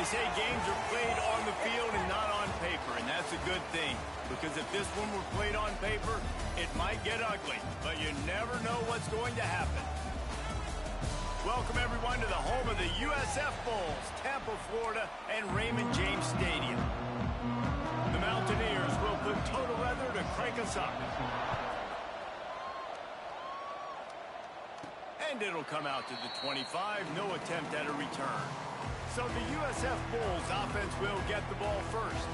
They say games are played on the field and not on paper, and that's a good thing. Because if this one were played on paper, it might get ugly, but you never know what's going to happen. Welcome, everyone, to the home of the USF Bulls, Tampa, Florida, and Raymond James Stadium. The Mountaineers will put total weather to crank us up. And it'll come out to the 25, no attempt at a return. So the USF Bulls offense will get the ball first.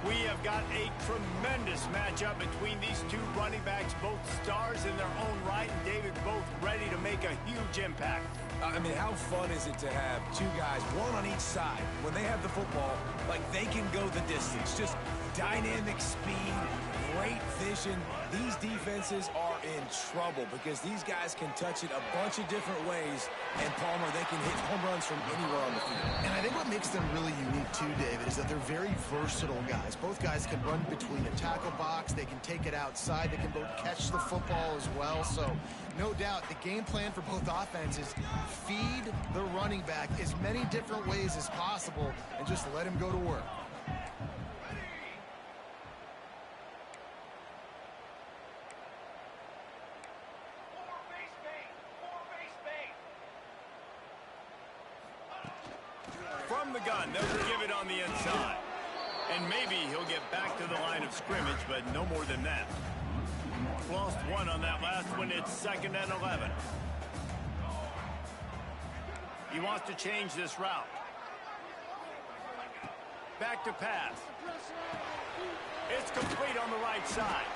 We have got a tremendous matchup between these two running backs, both stars in their own right, and David, both ready to make a huge impact. I mean, how fun is it to have two guys, one on each side, when they have the football, like they can go the distance. Just dynamic speed, great vision. These defenses are in trouble because these guys can touch it a bunch of different ways, and Palmer, they can hit home runs from anywhere on the field. And I think what makes them really unique too, David, is that they're very versatile guys. Both guys can run between a tackle box, they can take it outside, they can both catch the football as well. So no doubt the game plan for both offenses, feed the running back as many different ways as possible and just let him go to work. From the gun, they'll give it on the inside. And maybe he'll get back to the line of scrimmage, but no more than that. Lost one on that last one. It's 2nd and 11. He wants to change this route. Back to pass. It's complete on the right side.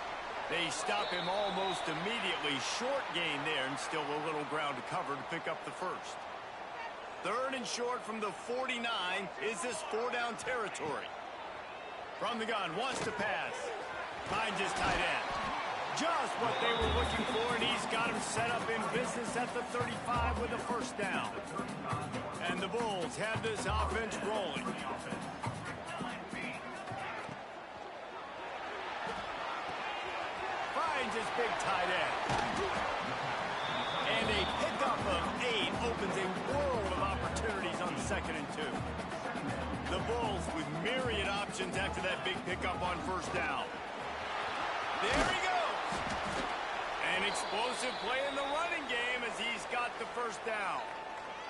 They stop him almost immediately. Short gain there, and still a little ground to cover to pick up the first. 3rd and short from the 49. Is this 4-down territory? From the gun, wants to pass. Finds his tight end. Just what they were looking for, and he's got him set up in business at the 35 with a first down. And the Bulls have this offense rolling. Finds his big tight end. And a pickup of 8 opens a world of opportunities on 2nd and 2. The Bulls with myriad options after that big pickup on first down. There he goes. An explosive play in the running game as he's got the first down.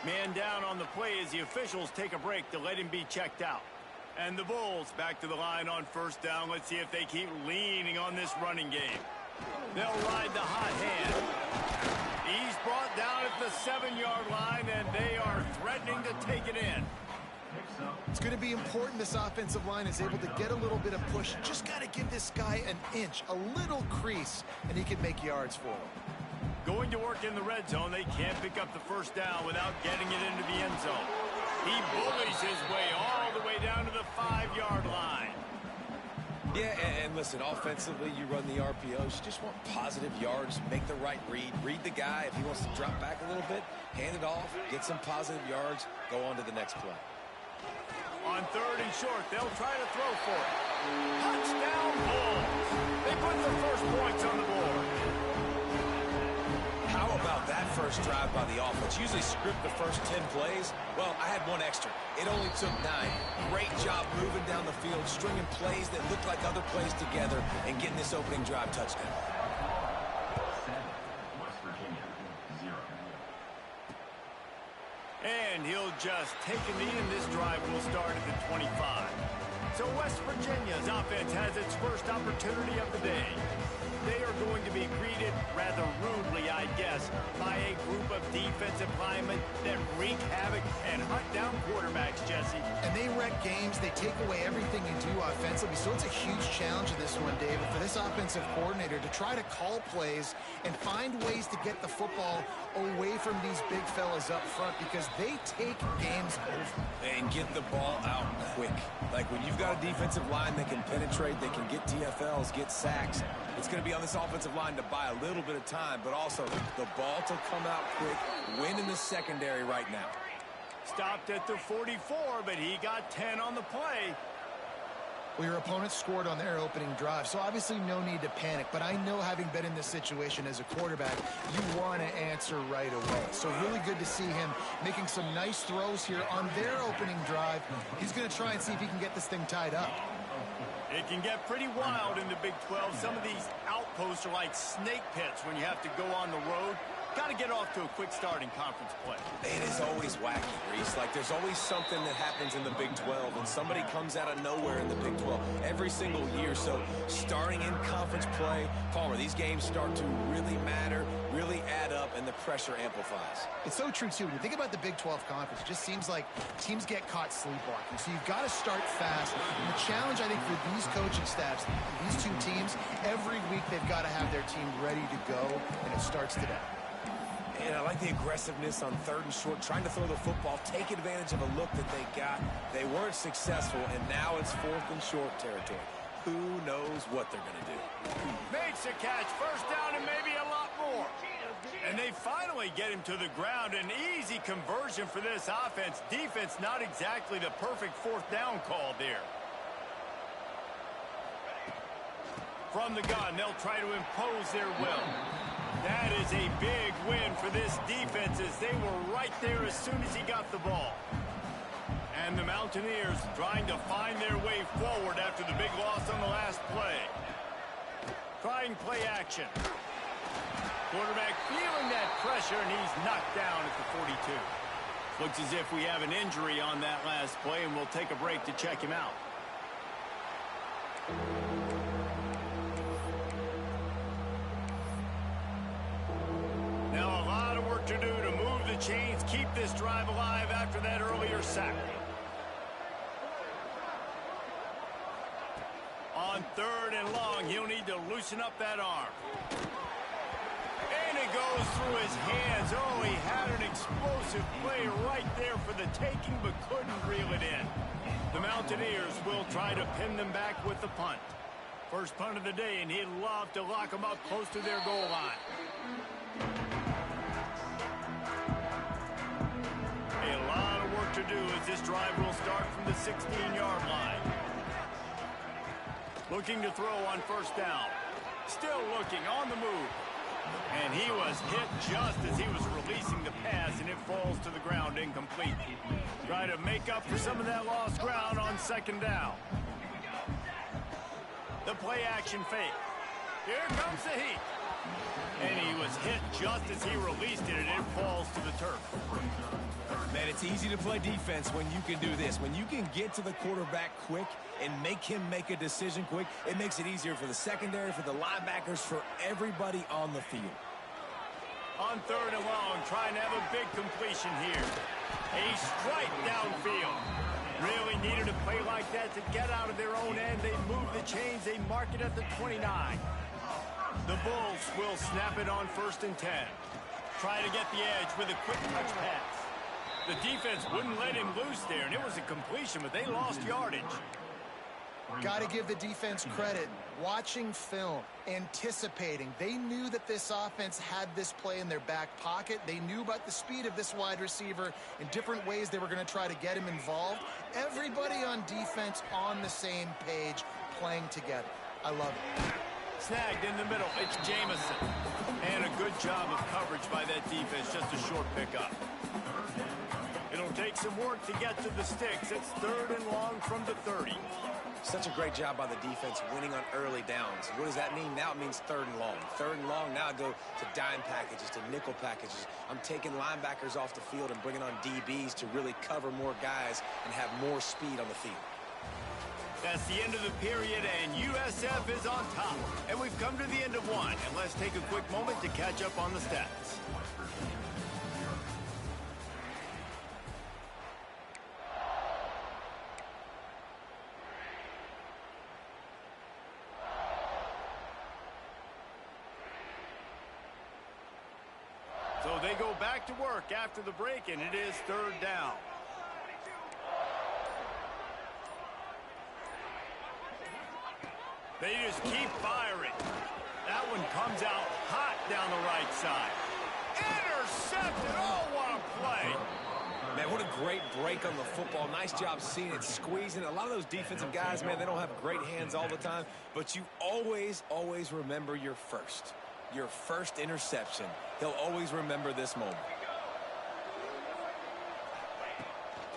Man down on the play as the officials take a break to let him be checked out. And the Bulls back to the line on first down. Let's see if they keep leaning on this running game. They'll ride the hot hand. He's brought down at the 7-yard line, and they are threatening to take it in. It's going to be important this offensive line is able to get a little bit of push. Just got to give this guy an inch, a little crease, and he can make yards for him. Going to work in the red zone, they can't pick up the first down without getting it into the end zone. He bullies his way all the way down to the 5-yard line. Yeah, and listen, offensively, you run the RPOs. You just want positive yards, make the right read. Read the guy. If he wants to drop back a little bit, hand it off, get some positive yards, go on to the next play. On 3rd and short, they'll try to throw for it. Touchdown Bulls. They put the first points on the board. How about that first drive by the offense? Usually script the first 10 plays. Well, I had one extra. It only took 9. Great job moving down the field, stringing plays that look like other plays together, and getting this opening drive touchdown. And he'll just take a knee, and this drive will start at the 25. So West Virginia's offense has its first opportunity of the day. They are going to be greeted rather rudely, I guess, by a group of defensive linemen that wreak havoc and hunt down quarterbacks, Jesse. And they wreck games. They take away everything you do offensively. So it's a huge challenge in this one, David, for this offensive coordinator to try to call plays and find ways to get the football away from these big fellas up front because they take games over. And get the ball out quick. Like when you've got a defensive line that can penetrate, they can get TFLs, get sacks, it's going to be on this offensive line to buy a little bit of time, but also the ball to come out quick, win in the secondary right now. Stopped at the 44, but he got 10 on the play. Well, your opponent scored on their opening drive, so obviously no need to panic. But I know, having been in this situation as a quarterback, you want to answer right away. So really good to see him making some nice throws here on their opening drive. He's going to try and see if he can get this thing tied up. It can get pretty wild in the Big 12. Some of these outposts are like snake pits when you have to go on the road. Got to get off to a quick start in conference play. It is always wacky, Reese. Like, there's always something that happens in the Big 12, and somebody comes out of nowhere in the Big 12 every single year. So starting in conference play, Palmer, these games start to really matter, really add up, and the pressure amplifies. It's so true, too. When you think about the Big 12 conference, it just seems like teams get caught sleepwalking. So you've got to start fast. And the challenge, I think, for these coaching staffs, these two teams, every week they've got to have their team ready to go, and it starts today. And I like the aggressiveness on 3rd and short, trying to throw the football, take advantage of a look that they got. They weren't successful, and now it's 4th and short territory. Who knows what they're going to do? Makes a catch, first down, and maybe a lot more. And they finally get him to the ground. An easy conversion for this offense. Defense, not exactly the perfect 4th down call there. From the gun, they'll try to impose their will. That is a big win for this defense, as they were right there as soon as he got the ball. And the Mountaineers trying to find their way forward after the big loss on the last play. Trying play action. Quarterback feeling that pressure, and he's knocked down at the 42. Looks as if we have an injury on that last play, and we'll take a break to check him out. Now a lot of work to do to move the chains, keep this drive alive after that earlier sack. On 3rd and long, he'll need to loosen up that arm. And it goes through his hands. Oh, he had an explosive play right there for the taking, but couldn't reel it in. The Mountaineers will try to pin them back with the punt. First punt of the day, and he'd love to lock them up close to their goal line. A lot of work to do as this drive will start from the 16-yard line. Looking to throw on 1st down. Still looking, on the move. And he was hit just as he was releasing the pass, and it falls to the ground incomplete. Try to make up for some of that lost ground on 2nd down. The play action fake. Here comes the heat. And he was hit just as he released it, and it falls to the turf. Man, it's easy to play defense when you can do this. When you can get to the quarterback quick and make him make a decision quick, it makes it easier for the secondary, for the linebackers, for everybody on the field. On 3rd and long, trying to have a big completion here. A strike downfield. Really needed a play like that to get out of their own end. They move the chains. They mark it at the 29. The Bulls will snap it on 1st and 10. Try to get the edge with a quick touch pass. The defense wouldn't let him loose there, and it was a completion, but they lost yardage. Got to give the defense credit. Watching film, anticipating. They knew that this offense had this play in their back pocket. They knew about the speed of this wide receiver and different ways they were going to try to get him involved. Everybody on defense on the same page, playing together. I love it. Snagged in the middle, it's Jamison. And a good job of coverage by that defense, just a short pickup. It'll take some work to get to the sticks. It's 3rd and long from the 30. Such a great job by the defense winning on early downs. What does that mean? Now it means 3rd and long. 3rd and long, now I go to dime packages, to nickel packages. I'm taking linebackers off the field and bringing on DBs to really cover more guys and have more speed on the field. That's the end of the period, and USF is on top. And we've come to the end of one, and let's take a quick moment to catch up on the stats. So they go back to work after the break, and it is 3rd down. They just keep firing. That one comes out hot down the right side. Intercepted. Oh, what a play. Man, what a great break on the football. Nice job seeing it, squeezing. A lot of those defensive guys, man, they don't have great hands all the time, but you always, always remember your first interception. He'll always remember this moment.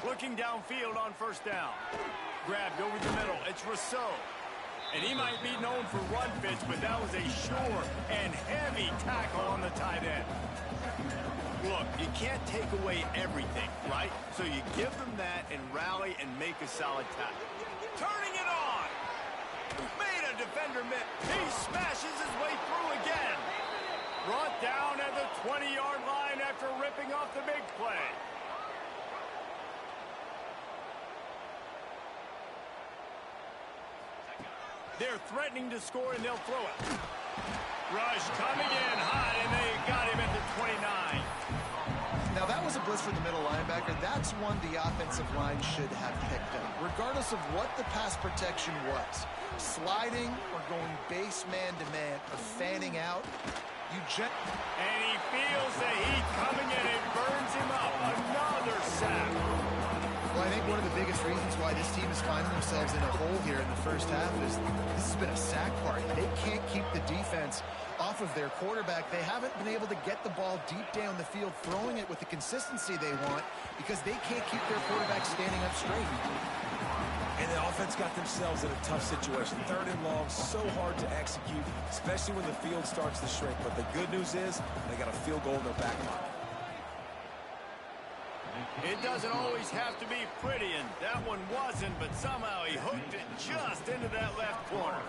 Looking downfield on first down. Grabbed over the middle. It's Rousseau. And he might be known for run fits, but that was a sure and heavy tackle on the tight end. Look, you can't take away everything, right? So you give them that and rally and make a solid tackle. Turning it on. Made a defender miss. He smashes his way through again. Brought down at the 20-yard line after ripping off the big play. They're threatening to score, and they'll throw it. Rush coming in high, and they got him at the 29. Now, that was a blitz for the middle linebacker. That's one the offensive line should have picked up, regardless of what the pass protection was. Sliding or going base man-to-man or fanning out. And he feels the heat coming in. It burns him up. Another sack. Well, I think one of the biggest reasons why this team is finding themselves in a hole here in the first half is this has been a sack party. They can't keep the defense off of their quarterback. They haven't been able to get the ball deep down the field, throwing it with the consistency they want because they can't keep their quarterback standing up straight. And the offense got themselves in a tough situation. 3rd and long, so hard to execute, especially when the field starts to shrink. But the good news is they got a field goal in their back pocket. It doesn't always have to be pretty, and that one wasn't, but somehow he hooked it just into that left corner.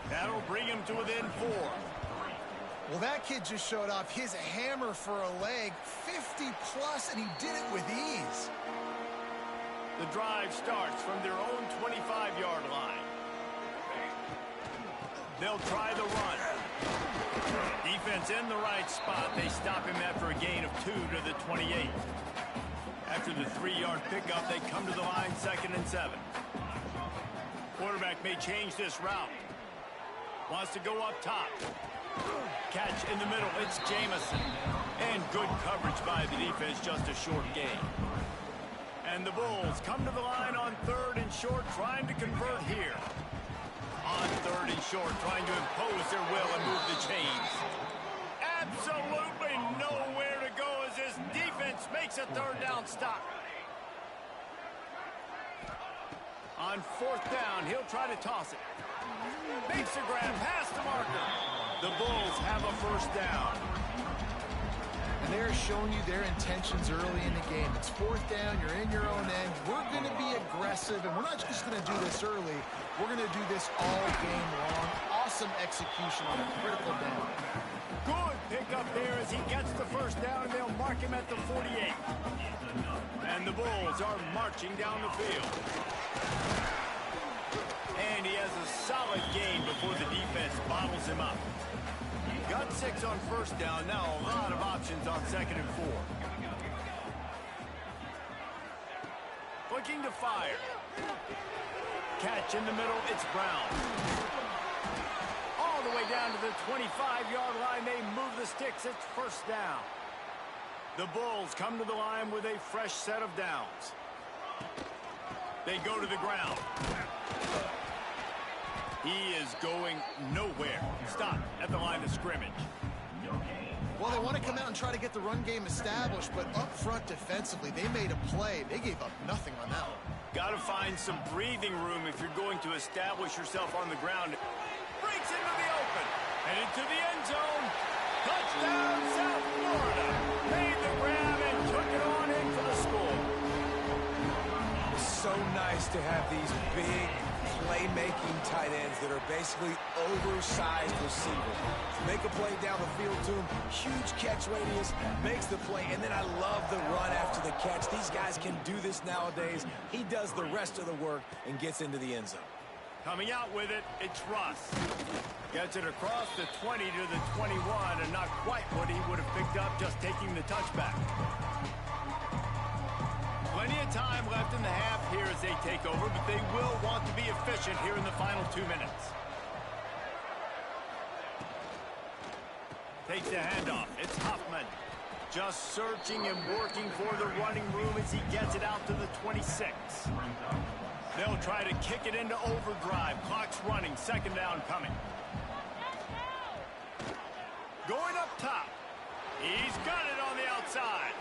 That'll bring him to within 4. Well, that kid just showed off his hammer for a leg, 50-plus, and he did it with ease. The drive starts from their own 25-yard line. They'll try the run. Defense in the right spot. They stop him after a gain of 2 to the 28. After the 3-yard pickup, they come to the line 2nd and 7. Quarterback may change this route. Wants to go up top. Catch in the middle. It's Jamison. And good coverage by the defense, just a short gain. And the Bulls come to the line on 3rd and short, trying to convert here. On 3rd and short, trying to impose their will and move the chains. Absolutely nowhere to go as this defense makes a 3rd down stop. On 4th down, he'll try to toss it. Makes a grab past the marker. The Bulls have a 1st down. And they're showing you their intentions early in the game. It's 4th down, you're in your own end. We're going to be aggressive, and we're not just going to do this early. We're going to do this all game long. Awesome execution on a critical down. Good pickup there as he gets the 1st down, and they'll mark him at the 48. And the Bulls are marching down the field. And he has a solid gain before the defense bottles him up. Got 6 on 1st down, now a lot of options on 2nd and 4. Looking to fire. Catch in the middle, it's Brown. All the way down to the 25-yard line, they move the sticks, it's 1st down. The Bulls come to the line with a fresh set of downs. They go to the ground. He is going nowhere. Stop at the line of scrimmage. Well, they want to come out and try to get the run game established, but up front defensively, they made a play. They gave up nothing on that one. Got to find some breathing room if you're going to establish yourself on the ground. Breaks into the open and into the end zone. Touchdown, South Florida. Made the grab and took it on in for the score. It's so nice to have these big playmaking tight ends that are basically oversized receivers. Make a play down the field to him, huge catch radius, makes the play, and then I love the run after the catch. These guys can do this nowadays. He does the rest of the work and gets into the end zone. Coming out with it, it's Russ. Gets it across the 20 to the 21, and not quite what he would have picked up just taking the touchback. Plenty of time left in the half here as they take over, but they will want to be efficient here in the final 2 minutes. Takes the handoff. It's Huffman. Just searching and working for the running room as he gets it out 26. They'll try to kick it into overdrive. Clock's running. Second down coming. Going up top. He's got it on the outside.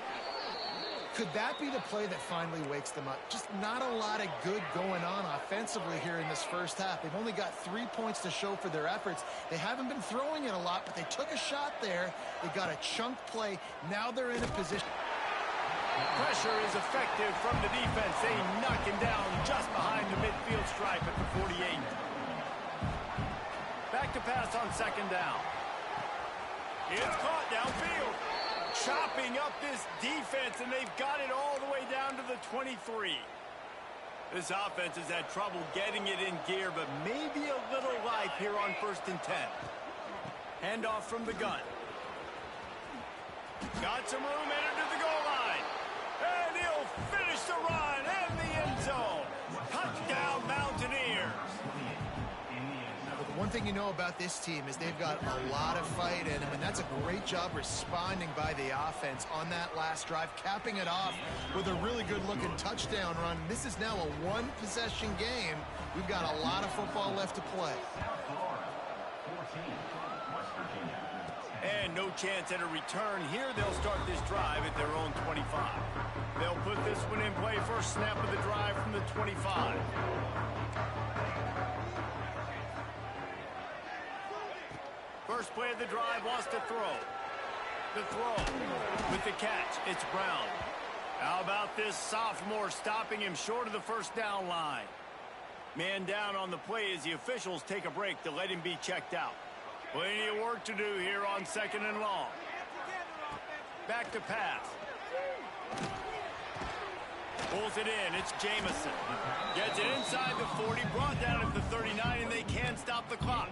Could that be the play that finally wakes them up? Just not a lot of good going on offensively here in this first half. They've only got 3 points to show for their efforts. They haven't been throwing it a lot, but they took a shot there. They got a chunk play. Now they're in a position. Pressure is effective from the defense. They knock him down just behind the midfield stripe at the 48. Back to pass on second down. It's caught downfield. Chopping up this defense, and they've got it all the way down to the 23. This offense has had trouble getting it in gear, but maybe a little life here on 1st and 10. Handoff from the gun. Got some room, entered to the goal line. And he'll finish the run in the end zone. Touchdown, Mountaineers. One thing you know about this team is they've got a lot of fight in them, and that's a great job responding by the offense on that last drive, capping it off with a really good-looking touchdown run. This is now a one-possession game. We've got a lot of football left to play. And no chance at a return here. They'll start this drive at their own 25. They'll put this one in play. First snap of the drive from the 25. First play of the drive, wants to throw. The throw with the catch. It's Brown. How about this sophomore stopping him short of the first down line? Man down on the play as the officials take a break to let him be checked out. Plenty of work to do here on second and long. Back to pass. Pulls it in. It's Jamison. Gets it inside the 40, brought down at the 39, and they can't stop the clock.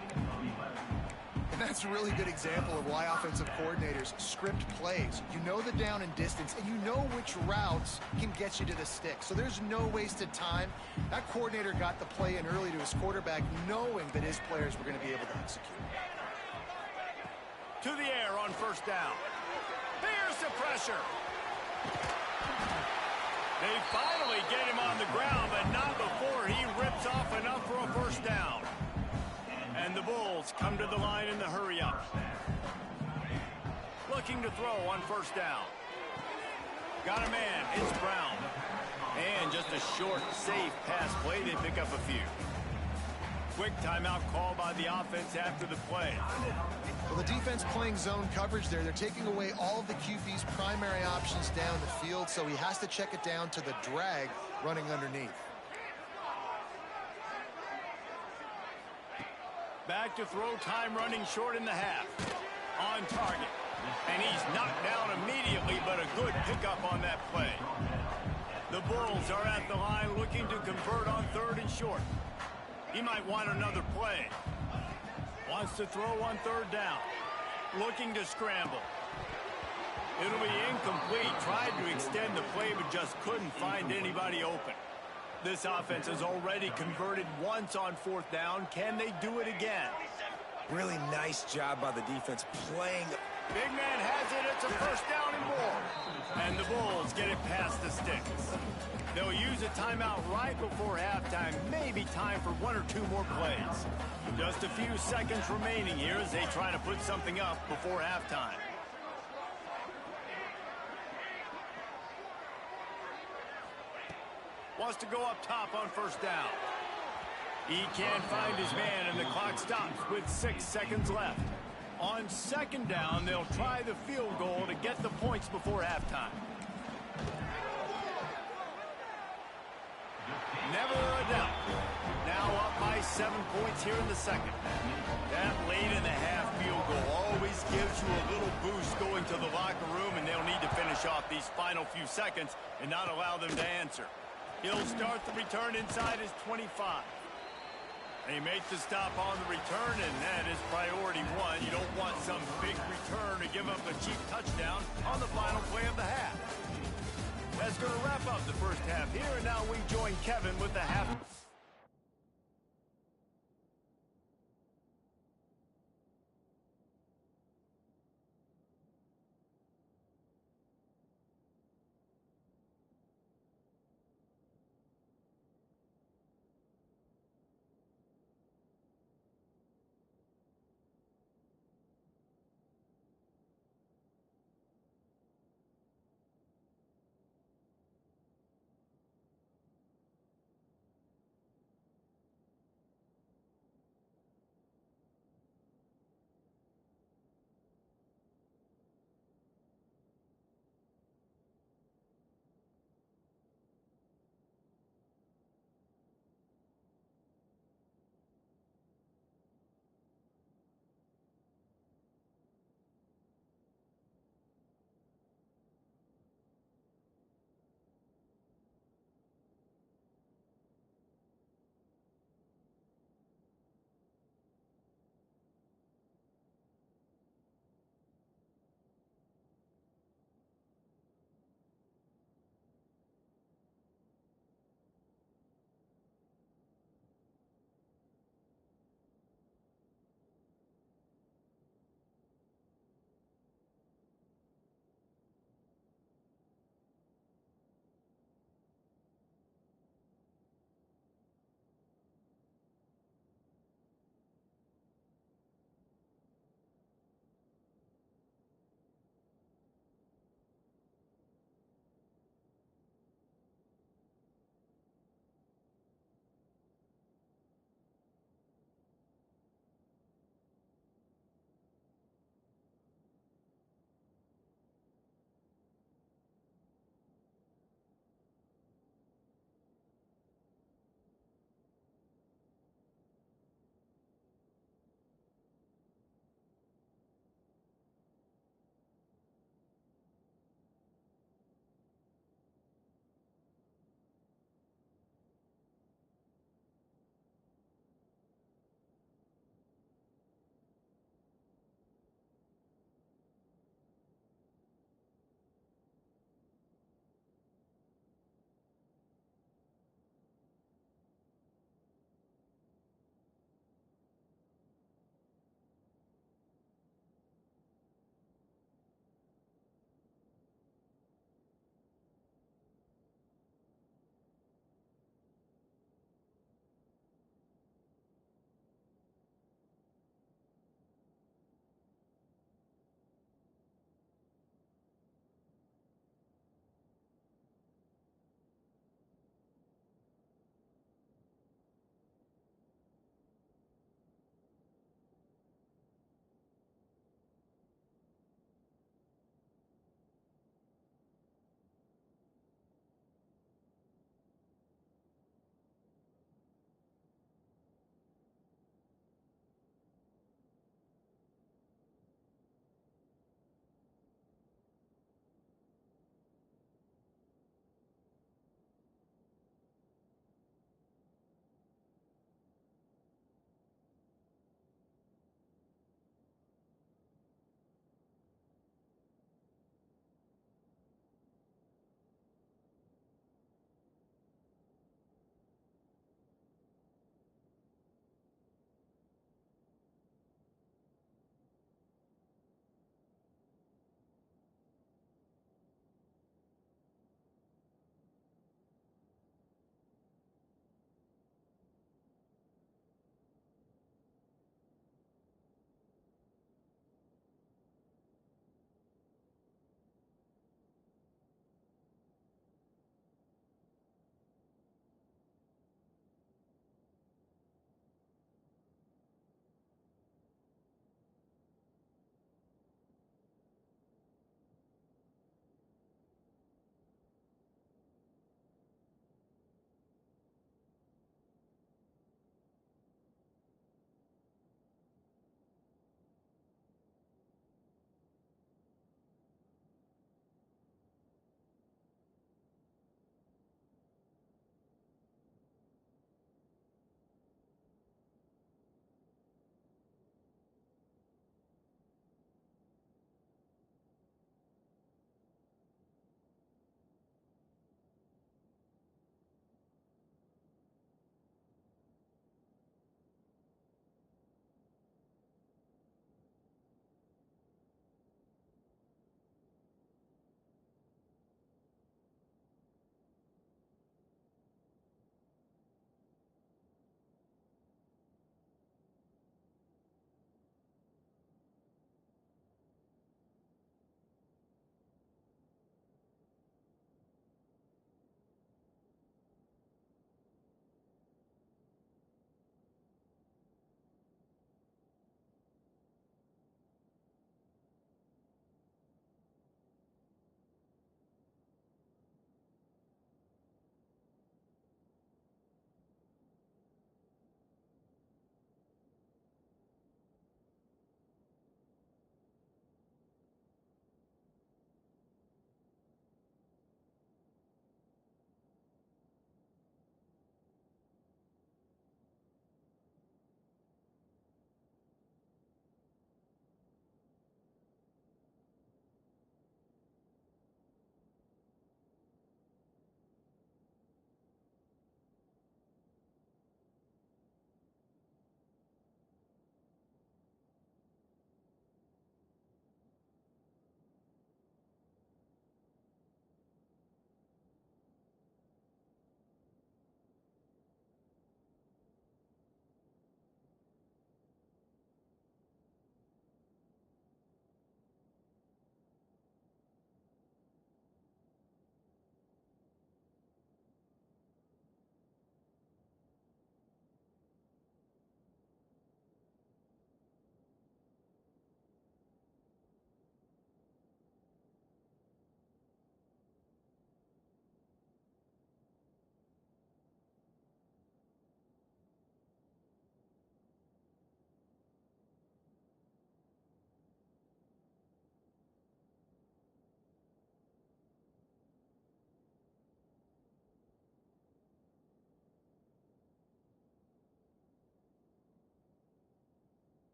That's a really good example of why offensive coordinators script plays. You know the down and distance, and you know which routes can get you to the stick. So there's no wasted time. That coordinator got the play in early to his quarterback, knowing that his players were going to be able to execute. To the air on first down. There's the pressure. They finally get him on the ground, but not before he rips off enough for a first down. And the Bulls come to the line in the hurry-up. Looking to throw on first down. Got a man. It's Brown. And just a short, safe pass play. They pick up a few. Quick timeout call by the offense after the play. Well, the defense playing zone coverage there. They're taking away all of the QB's primary options down the field, so he has to check it down to the drag running underneath. Back to throw, time running short in the half. On target. And he's knocked down immediately, but a good pickup on that play. The Bulls are at the line looking to convert on third and short. He might want another play. Wants to throw on third down. Looking to scramble. It'll be incomplete. Tried to extend the play, but just couldn't find anybody open. This offense has already converted once on fourth down. Can they do it again? Really nice job by the defense playing. Big man has it. It's a first down and more. And the Bulls get it past the sticks. They'll use a timeout right before halftime. Maybe time for one or two more plays. Just a few seconds remaining here as they try to put something up before halftime. Wants to go up top on first down. He can't find his man, and the clock stops with 6 seconds left. On second down, they'll try the field goal to get the points before halftime. Never a doubt. Now up by 7 points here in the second. That late in the half field goal always gives you a little boost going to the locker room, and they'll need to finish off these final few seconds and not allow them to answer. He'll start the return inside his 25. They make the stop on the return, and that is priority one. You don't want some big return to give up a cheap touchdown on the final play of the half. That's going to wrap up the first half here, and now we join Kevin with the half.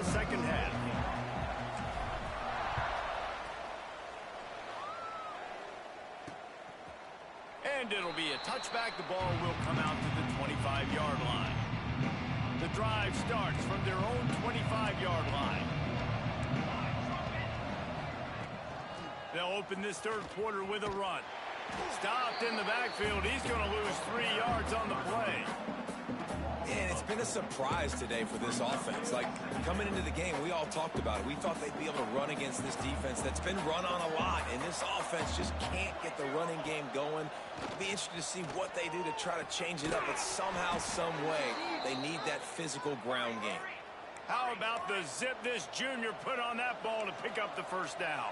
second half. And it'll be a touchback. The ball will come out to the 25-yard line. The drive starts from their own 25-yard line. They'll open this third quarter with a run. Stopped in the backfield. He's going to lose 3 yards on the play. And it's been a surprise today for this offense. Like, coming into the game, we all talked about it. We thought they'd be able to run against this defense that's been run on a lot, and this offense just can't get the running game going. It'll be interesting to see what they do to try to change it up, but somehow, some way, they need that physical ground game. How about the zip this junior put on that ball to pick up the first down?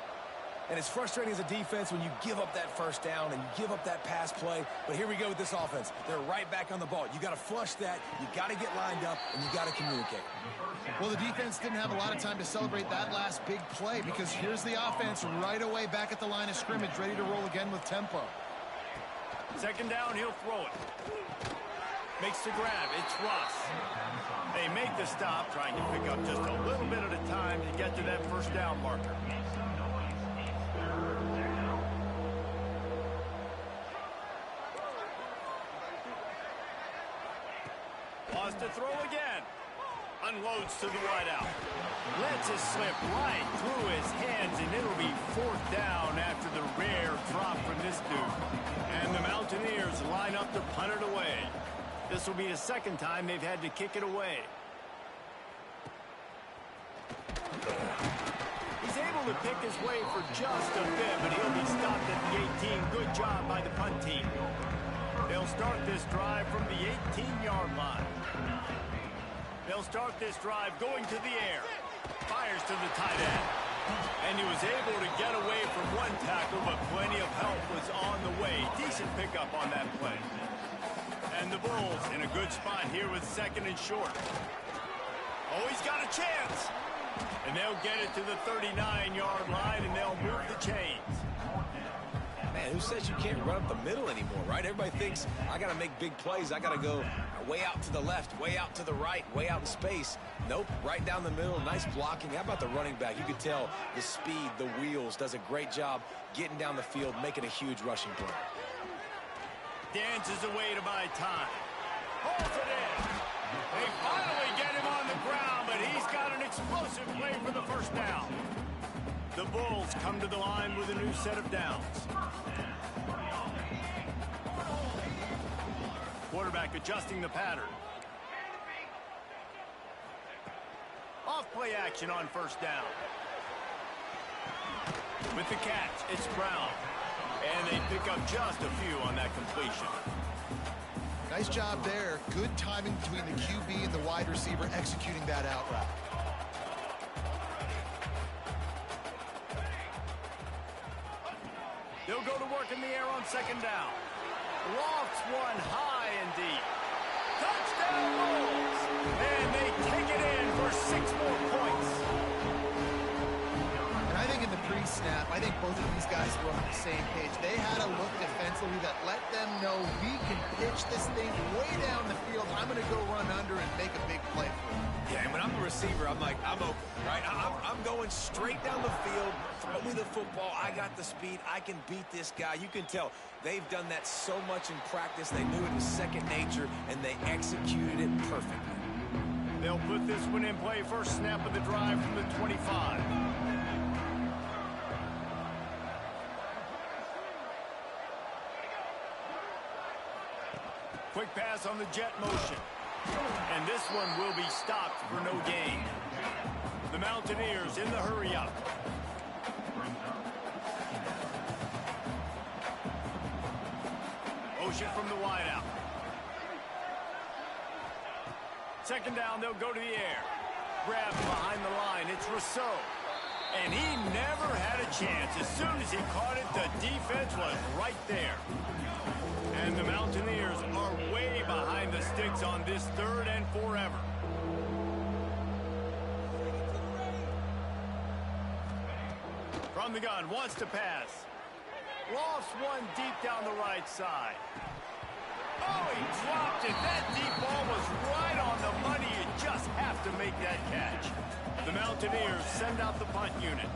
And it's frustrating as a defense when you give up that first down and you give up that pass play. But here we go with this offense. They're right back on the ball. You got to flush that. You got to get lined up, and you got to communicate. Well, the defense didn't have a lot of time to celebrate that last big play because here's the offense right away back at the line of scrimmage, ready to roll again with tempo. Second down, he'll throw it. Makes the grab. It's Russ. They make the stop, trying to pick up just a little bit at a time to get to that first down marker. Wants to throw again. Unloads to the wideout. Lets it slip right through his hands, and it'll be fourth down after the rare drop from this dude. And the Mountaineers line up to punt it away. This will be the second time they've had to kick it away. He's able to pick his way for just a bit, but he'll be stopped at the 18. Good job by the punt team. They'll start this drive from the 18-yard line. They'll start this drive going to the air. Fires to the tight end. And he was able to get away from one tackle, but plenty of help was on the way. Decent pickup on that play. And the Bulls in a good spot here with second and short. Oh, he's got a chance. And they'll get it to the 39-yard line, and they'll move the chains. Man, who says you can't run up the middle anymore, right? Everybody thinks, I got to make big plays. I got to go way out to the left, way out to the right, way out in space. Nope, right down the middle. Nice blocking. How about the running back? You could tell the speed, the wheels, does a great job getting down the field, making a huge rushing play. Dances away to buy time. Holds it in. They finally get him on the ground, but he's got an explosive play for the first down. The Bulls come to the line with a new set of downs. Quarterback adjusting the pattern. Off play action on first down. With the catch, it's Brown. And they pick up just a few on that completion. Nice job there. Good timing between the QB and the wide receiver executing that out route. They'll go to work in the air on second down. Lofts one high and deep. Touchdown Bulls! And they take it in for 6 more points. And I think in the pre-snap, I think both of these guys were on the same page. They had a look defensively that let them know we can pitch this thing way down the field. I'm going to go run under and make a big play for them. Yeah, and when I'm a receiver, I'm like, I'm open, right? I'm going straight down the field. Throw me the football. I got the speed. I can beat this guy. You can tell they've done that so much in practice. They knew it was second nature, and they executed it perfectly. They'll put this one in play. First snap of the drive from the 25. Quick pass on the jet motion. And this one will be stopped for no gain. The Mountaineers in the hurry-up. Motion from the wideout. Second down, they'll go to the air. Grab behind the line. It's Rousseau. And he never had a chance. As soon as he caught it, the defense was right there. And the Mountaineers are way behind the sticks on this third and forever. From the gun, wants to pass. Lofts one deep down the right side. Oh, he dropped it. That deep ball was right on the money. You just have to make that catch. The Mountaineers send out the punt unit.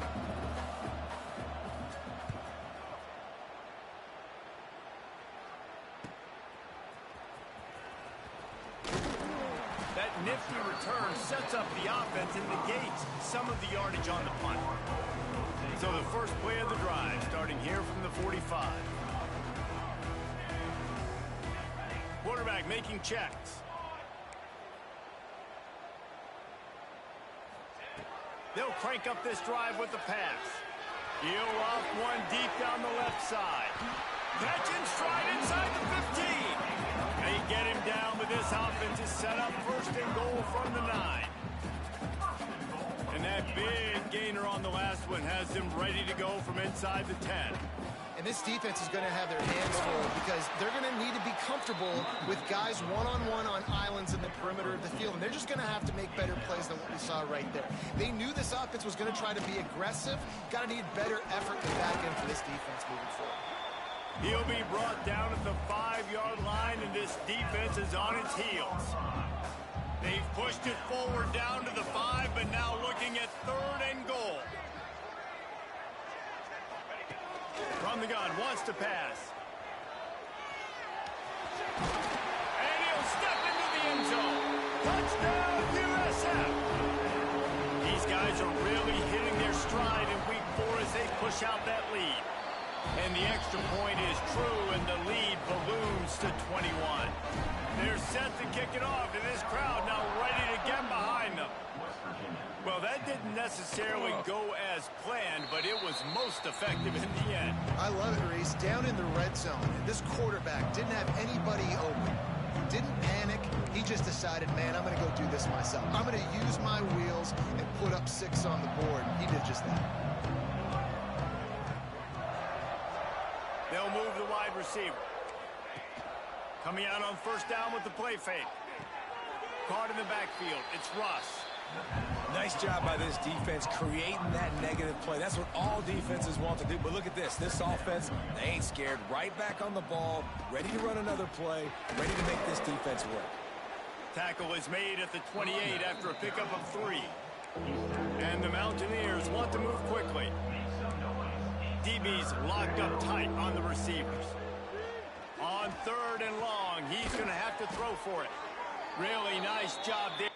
That nifty return sets up the offense and negates some of the yardage on the punt. So the first play of the drive, starting here from the 45. Quarterback making checks. They'll crank up this drive with the pass. He'll off one deep down the left side. Catch and stride inside the 15. They get him down with this offense is set up first and goal from the 9. And that big gainer on the last one has them ready to go from inside the 10. And this defense is going to have their hands full because they're going to need to be comfortable with guys one-on-one on islands in the perimeter of the field. And they're just going to have to make better plays than what we saw right there. They knew this offense was going to try to be aggressive. Got to need better effort in the back end for this defense moving forward. He'll be brought down at the 5-yard line, and this defense is on its heels. They've pushed it forward down to the 5, but now looking at 3rd and goal. From the gun, wants to pass. And he'll step into the end zone. Touchdown, USF! These guys are really hitting their stride in week 4 as they push out that lead. And the extra point is true, and the lead balloons to 21. They're set to kick it off, and this crowd now ready to get behind them. Well, that didn't necessarily go as planned, but it was most effective in the end. I love it, Reese. Down in the red zone, and this quarterback didn't have anybody open. Didn't panic. He just decided, man, I'm going to go do this myself. I'm going to use my wheels and put up 6 on the board. He did just that. They'll move the wide receiver. Coming out on first down with the play fake. Caught in the backfield. It's Russ. Nice job by this defense creating that negative play. That's what all defenses want to do. But look at this. This offense, they ain't scared. Right back on the ball, ready to run another play, ready to make this defense work. Tackle is made at the 28 after a pickup of 3. And the Mountaineers want to move quickly. DB's locked up tight on the receivers. On 3rd and long, he's going to have to throw for it. Really nice job there.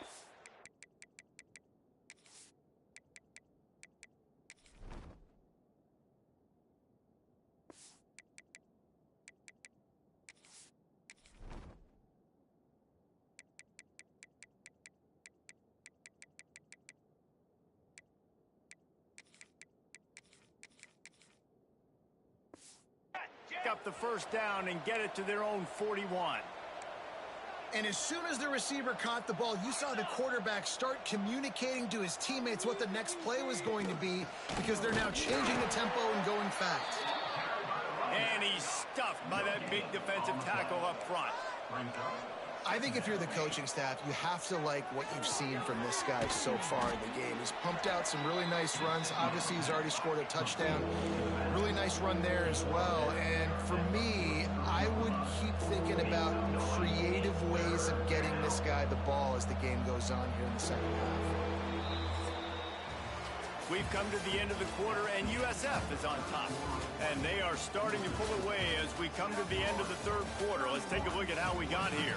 Up the first down and get it to their own 41. And as soon as the receiver caught the ball, you saw the quarterback start communicating to his teammates what the next play was going to be because they're now changing the tempo and going fast. And he's stuffed by that big defensive tackle up front. I think if you're the coaching staff, you have to like what you've seen from this guy so far in the game. He's pumped out some really nice runs. Obviously, he's already scored a touchdown. Really nice run there as well. And for me, I would keep thinking about creative ways of getting this guy the ball as the game goes on here in the second half. We've come to the end of the quarter, and USF is on top. And they are starting to pull away as we come to the end of the 3rd quarter. Let's take a look at how we got here.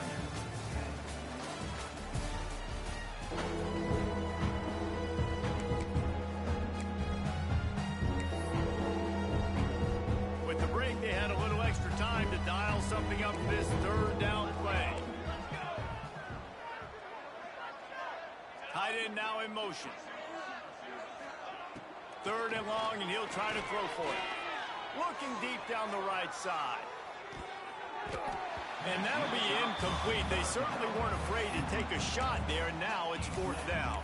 With the break, they had a little extra time to dial something up for this 3rd down play. Tight end now in motion. 3rd and long, and he'll try to throw for it. Looking deep down the right side. And that'll be incomplete. They certainly weren't afraid to take a shot there, and now it's 4th down.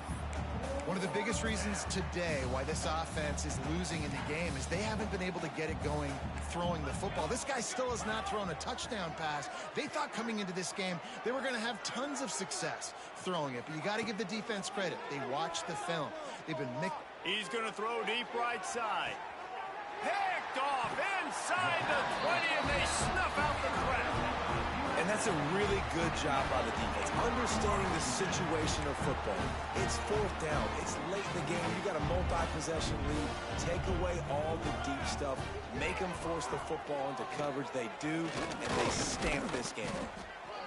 One of the biggest reasons today why this offense is losing in the game is they haven't been able to get it going throwing the football. This guy still has not thrown a touchdown pass. They thought coming into this game they were going to have tons of success throwing it, but you got to give the defense credit. They watched the film. They've been mixed. He's going to throw deep right side. Picked off inside the 20, and they snuff out the threat. And that's a really good job by the defense, understanding the situation of football. It's fourth down. It's late in the game. You got a multi-possession lead. Take away all the deep stuff. Make them force the football into coverage. They do, and they stamp this game.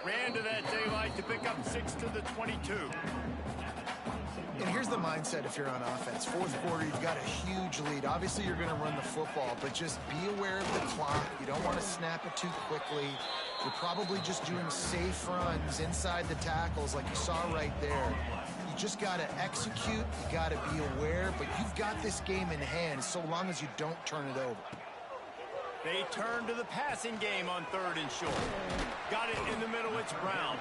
Ran to that daylight to pick up 6 to the 22. And here's the mindset if you're on offense. Fourth quarter, you've got a huge lead. Obviously, you're going to run the football, but just be aware of the clock. You don't want to snap it too quickly. You're probably just doing safe runs inside the tackles like you saw right there. You just got to execute. You got to be aware, but you've got this game in hand so long as you don't turn it over. They turn to the passing game on 3rd and short. Got it in the middle, it's Brown.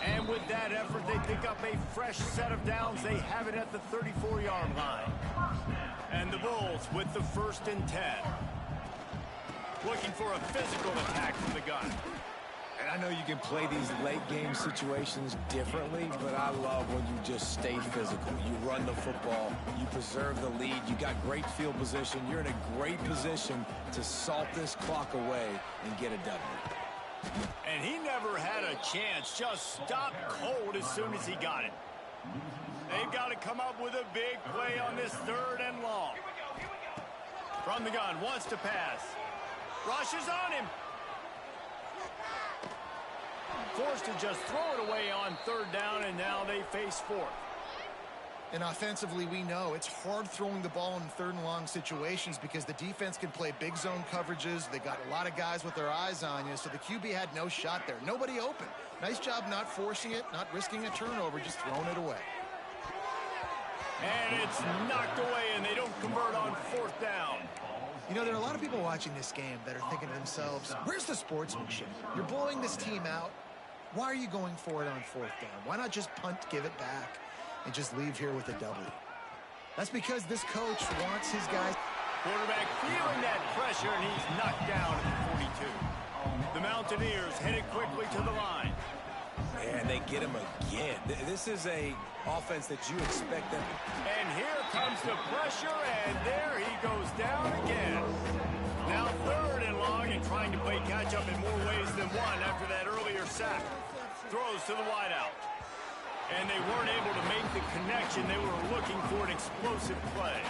And with that effort, they pick up a fresh set of downs. They have it at the 34-yard line. And the Bulls with the 1st and 10. Looking for a physical attack from the gun. And I know you can play these late-game situations differently, but I love when you just stay physical. You run the football. You preserve the lead. You got great field position. You're in a great position to salt this clock away and get a W. And he never had a chance. Just stopped cold as soon as he got it. They've got to come up with a big play on this 3rd and long. From the gun, wants to pass. Rushes on him. Forced to just throw it away on 3rd down, and now they face 4th. And offensively, we know it's hard throwing the ball in 3rd and long situations because the defense can play big zone coverages. They got a lot of guys with their eyes on you, so the QB had no shot there. Nobody open. Nice job not forcing it, not risking a turnover, just throwing it away. And it's knocked away, and they don't convert on 4th down. You know, there are a lot of people watching this game that are thinking to themselves, where's the sportsmanship? You're blowing this team out. Why are you going for it on 4th down? Why not just punt, give it back, and just leave here with a W? That's because this coach wants his guys. Quarterback feeling that pressure, and he's knocked down at the 42. The Mountaineers headed quickly to the line. And they get him again. This is a offense that you expect them. And here comes the pressure, and there he goes down again. Now 3rd and long, and trying to play catch-up in more ways than one after that earlier sack. Throws to the wideout. And they weren't able to make the connection. They were looking for an explosive play.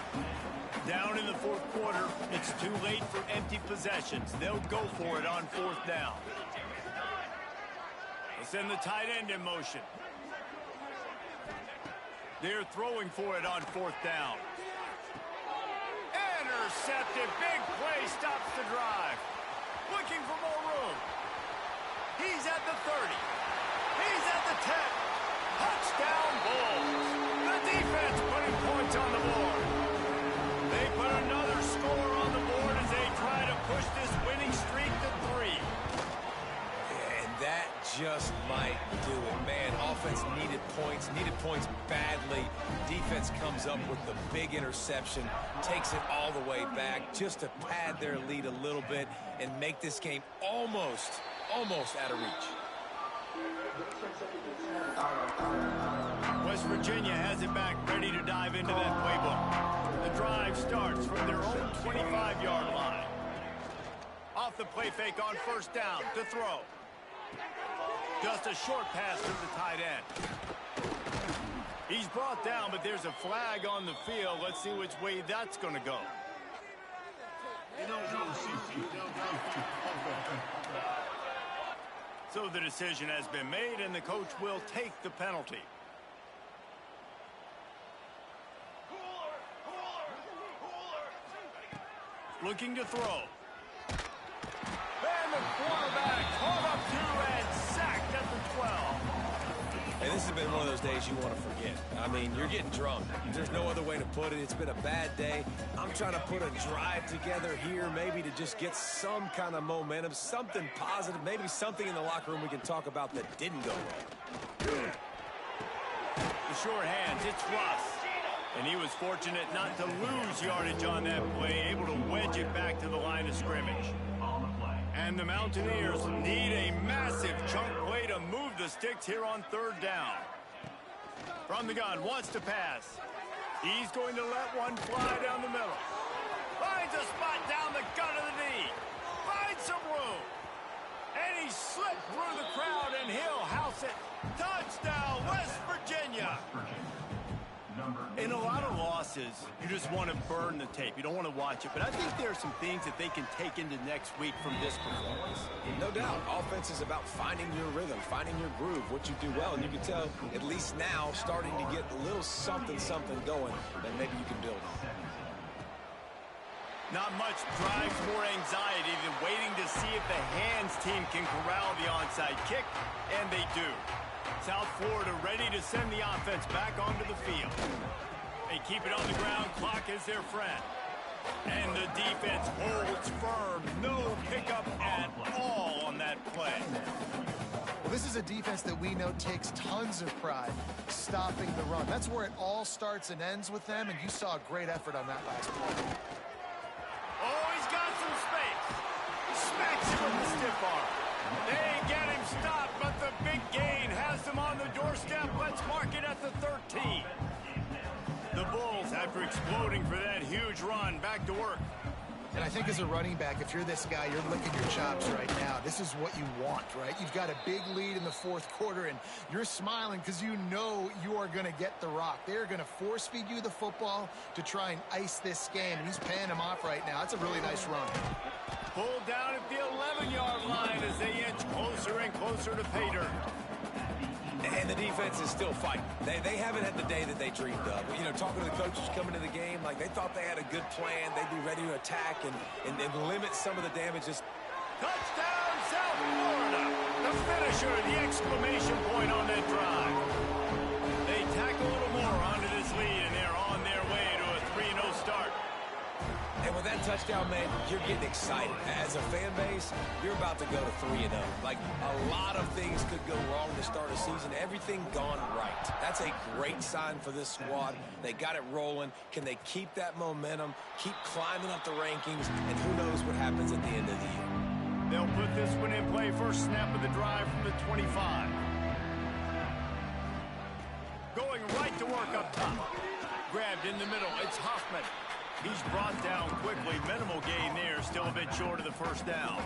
Down in the 4th quarter, it's too late for empty possessions. They'll go for it on 4th down. They send the tight end in motion. They're throwing for it on 4th down. Intercepted. Big play stops the drive. Looking for more room. He's at the 30. He's at the 10. Touchdown Bulls. The defense putting points on the board. They put another score on the board as they try to push this winning streak to 3. And that just might do it. Man, offense needed points badly. Defense comes up with the big interception, takes it all the way back just to pad their lead a little bit and make this game almost out of reach. West Virginia has it back, ready to dive into that playbook. The drive starts from their own 25-yard line. Off the play fake on 1st down to throw. Just a short pass to the tight end. He's brought down, but there's a flag on the field. Let's see which way that's going to go. So the decision has been made, and the coach will take the penalty. Looking to throw. And the quarterback caught up to and sacked at the 12. And this has been one of those days you want to forget. I mean, you're getting drunk. There's no other way to put it. It's been a bad day. I'm trying to put a drive together here, maybe to just get some kind of momentum, something positive, maybe something in the locker room we can talk about that didn't go well. The short hands, it's Russ. And he was fortunate not to lose yardage on that play, able to wedge it back to the line of scrimmage. And the Mountaineers need a massive chunk play to move the sticks here on 3rd down. From the gun, wants to pass. He's going to let one fly down the middle. Finds a spot down the gut of the knee. Finds some room. And he slipped through the crowd, and he'll house it. Touchdown, West Virginia. In a lot of losses, you just want to burn the tape. You don't want to watch it. But I think there are some things that they can take into next week from this performance. No doubt. Offense is about finding your rhythm, finding your groove, what you do well. And you can tell, at least now, starting to get a little something going that maybe you can build on. Not much drives more anxiety than waiting to see if the hands team can corral the onside kick, and they do. South Florida ready to send the offense back onto the field. They keep it on the ground. Clock is their friend. And the defense holds firm. No pickup at all on that play. Well, this is a defense that we know takes tons of pride stopping the run. That's where it all starts and ends with them, and you saw a great effort on that last play. Oh, he's got some space. Smacks him with the stiff arm. They get him stopped, but the big gain has them on the doorstep. Let's mark it at the 13. The Bulls, after exploding for that huge run, back to work. And I think as a running back, if you're this guy, you're licking your chops right now. This is what you want, right? You've got a big lead in the fourth quarter, and you're smiling because you know you are going to get the rock. They're going to force-feed you the football to try and ice this game, and he's paying them off right now. That's a really nice run. Pulled down at the 11-yard line as they inch closer and closer to pay dirt. And the defense is still fighting. They haven't had the day that they dreamed of. You know, talking to the coaches coming to the game, like they thought they had a good plan. They'd be ready to attack and limit some of the damages. Touchdown, South Florida. The finisher, the exclamation point on that drive. They tack a little more onto this lead, and they're on their way to a 3-0 start. And with that touchdown, man, you're getting excited. As a fan base, you're about to go to 3-0. Like, a lot of things could go wrong to start a season. Everything gone right. That's a great sign for this squad. They got it rolling. Can they keep that momentum, keep climbing up the rankings, and who knows what happens at the end of the year. They'll put this one in play. First snap of the drive from the 25. Going right to work up top. Grabbed in the middle. It's Hoffman. He's brought down quickly. Minimal gain there. Still a bit short of the first down.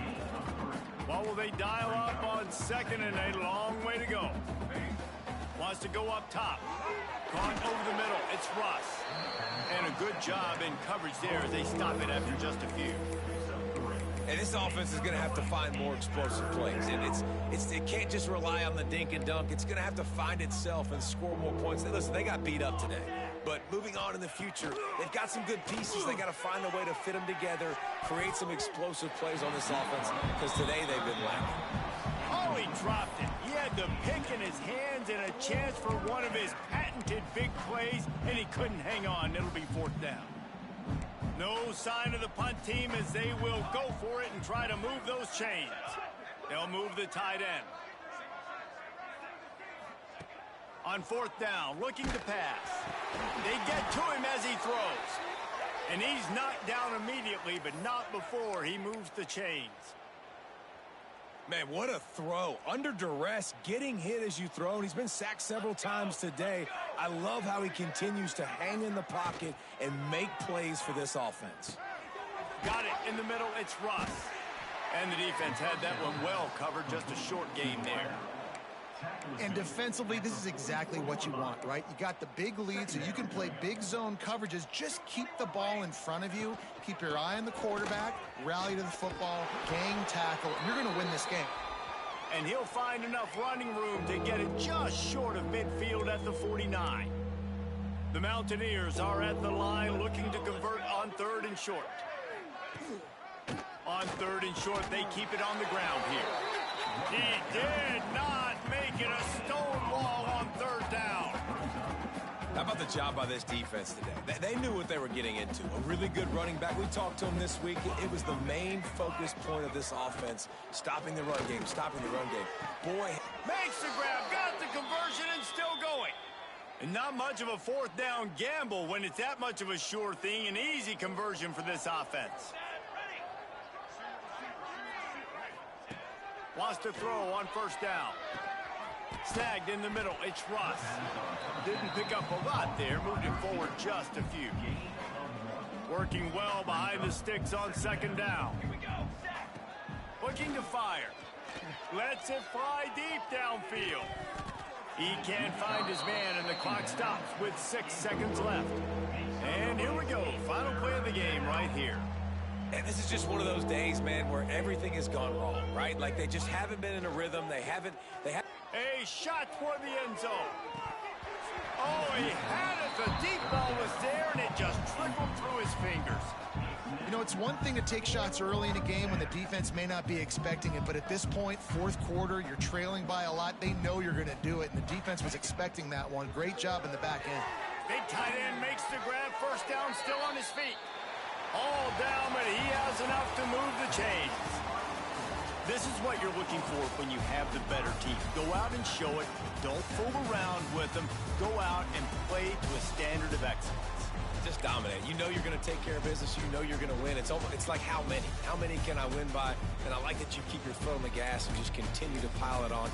Well, will they dial up on second and a long way to go? Wants to go up top. Caught over the middle. It's Russ. And a good job in coverage there as they stop it after just a few. And this offense is going to have to find more explosive plays. And it can't just rely on the dink and dunk. It's going to have to find itself and score more points. Listen, they got beat up today. But moving on in the future, they've got some good pieces. They got to find a way to fit them together, create some explosive plays on this offense, because today they've been lacking. Oh, he dropped it. He had the pick in his hands and a chance for one of his patented big plays, and he couldn't hang on. It'll be fourth down. No sign of the punt team as they will go for it and try to move those chains. They'll move the tight end. On fourth down, looking to pass. They get to him as he throws. And he's knocked down immediately, but not before he moves the chains. Man, what a throw. Under duress, getting hit as you throw. And he's been sacked several times today. I love how he continues to hang in the pocket and make plays for this offense. Got it in the middle. It's Russ. And the defense had that one well covered. Just a short game there. And defensively, this is exactly what you want, right? You got the big lead, so you can play big zone coverages. Just keep the ball in front of you. Keep your eye on the quarterback. Rally to the football. Gang tackle. You're going to win this game. And he'll find enough running room to get it just short of midfield at the 49. The Mountaineers are at the line looking to convert on third and short. On third and short, they keep it on the ground here. He did not make it a stone wall on third down. How about the job by this defense today? They knew what they were getting into. A really good running back. We talked to him this week. It was the main focus point of this offense, stopping the run game, stopping the run game. Boy. Makes the grab, got the conversion, and still going. And not much of a fourth down gamble when it's that much of a sure thing. An easy conversion for this offense. Wants to throw on first down. Snagged in the middle. It's Russ. Didn't pick up a lot there. Moved it forward just a few. Working well behind the sticks on second down. Looking to fire. Lets it fly deep downfield. He can't find his man, and the clock stops with 6 seconds left. And here we go. Final play of the game right here. And this is just one of those days, man, where everything has gone wrong, right? Like they just haven't been in a rhythm. They haven't. A shot toward the end zone. Oh, he had it. The deep ball was there, and it just trickled through his fingers. You know, it's one thing to take shots early in a game when the defense may not be expecting it, but at this point, fourth quarter, you're trailing by a lot. They know you're going to do it, and the defense was expecting that one. Great job in the back end. Big tight end makes the grab. First down, still on his feet. All down, but he has enough to move the chains. This is what you're looking for when you have the better team. Go out and show it. Don't fool around with them. Go out and play to a standard of excellence. Just dominate. You know you're going to take care of business. You know you're going to win. It's like how many? How many can I win by? And I like that you keep your foot on the gas and just continue to pile it on.